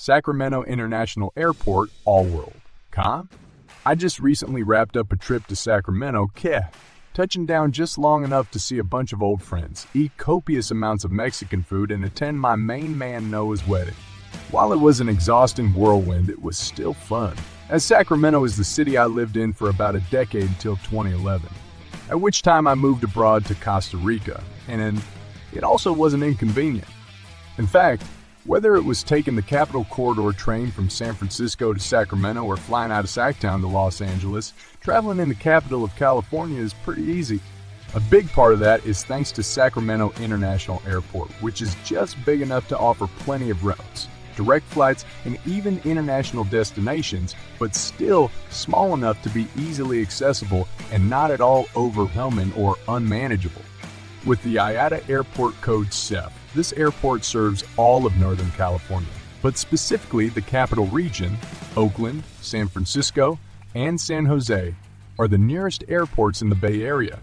Sacramento International Airport, all world. I just recently wrapped up a trip to Sacramento, touching down just long enough to see a bunch of old friends, eat copious amounts of Mexican food, and attend my main man Noah's wedding. While it was an exhausting whirlwind, it was still fun, as Sacramento is the city I lived in for about a decade until 2011, at which time I moved abroad to Costa Rica, and it also wasn't inconvenient. In fact, whether it was taking the Capital Corridor train from San Francisco to Sacramento or flying out of Sacktown to Los Angeles, traveling in the capital of California is pretty easy. A big part of that is thanks to Sacramento International Airport, which is just big enough to offer plenty of routes, direct flights, and even international destinations, but still small enough to be easily accessible and not at all overwhelming or unmanageable. With the IATA Airport Code CEF, this airport serves all of Northern California, but specifically the capital region. Oakland, San Francisco, and San Jose are the nearest airports in the Bay Area.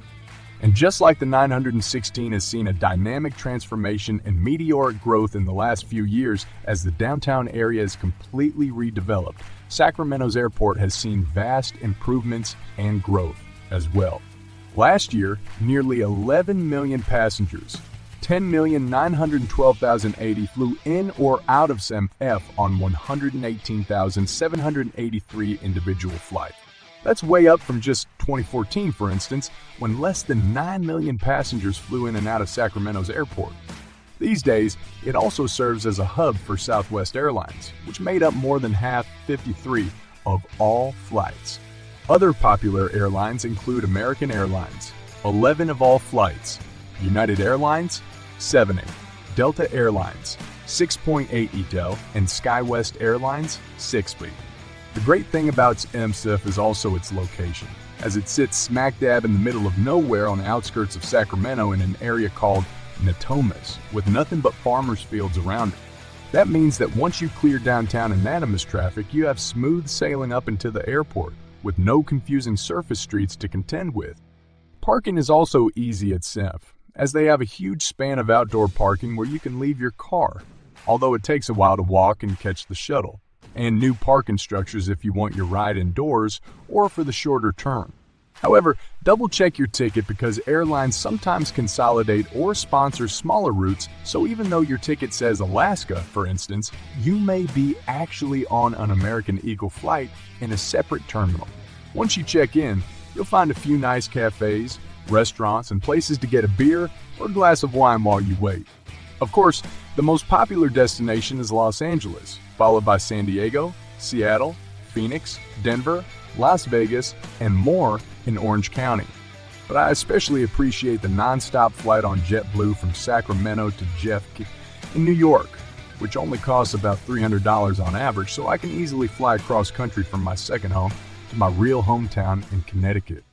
And just like the 916 has seen a dynamic transformation and meteoric growth in the last few years as the downtown area is completely redeveloped, Sacramento's airport has seen vast improvements and growth as well. Last year, nearly 11 million passengers, 10,912,080 flew in or out of CEF on 118,783 individual flights. That's way up from just 2014, for instance, when less than 9 million passengers flew in and out of Sacramento's airport. These days, it also serves as a hub for Southwest Airlines, which made up more than half, 53, of all flights. Other popular airlines include American Airlines, 11 of all flights, United Airlines, 7, Delta Airlines, 6.8 ETEL, and SkyWest Airlines, 6. The great thing about CEF is also its location, as it sits smack dab in the middle of nowhere on the outskirts of Sacramento in an area called Natomas, with nothing but farmers' fields around it. That means that once you clear downtown anonymous traffic, you have smooth sailing up into the airport, with no confusing surface streets to contend with. Parking is also easy at CEF, as they have a huge span of outdoor parking where you can leave your car, although it takes a while to walk and catch the shuttle, and new parking structures if you want your ride indoors or for the shorter term. However, double-check your ticket because airlines sometimes consolidate or sponsor smaller routes, so even though your ticket says Alaska, for instance, you may be actually on an American Eagle flight in a separate terminal. Once you check in, you'll find a few nice cafes, restaurants, and places to get a beer or a glass of wine while you wait. Of course, the most popular destination is Los Angeles, followed by San Diego, Seattle, Phoenix, Denver, Las Vegas, and more in Orange County. But I especially appreciate the non-stop flight on JetBlue from Sacramento to JFK in New York, which only costs about $300 on average, so I can easily fly across country from my second home to my real hometown in Connecticut.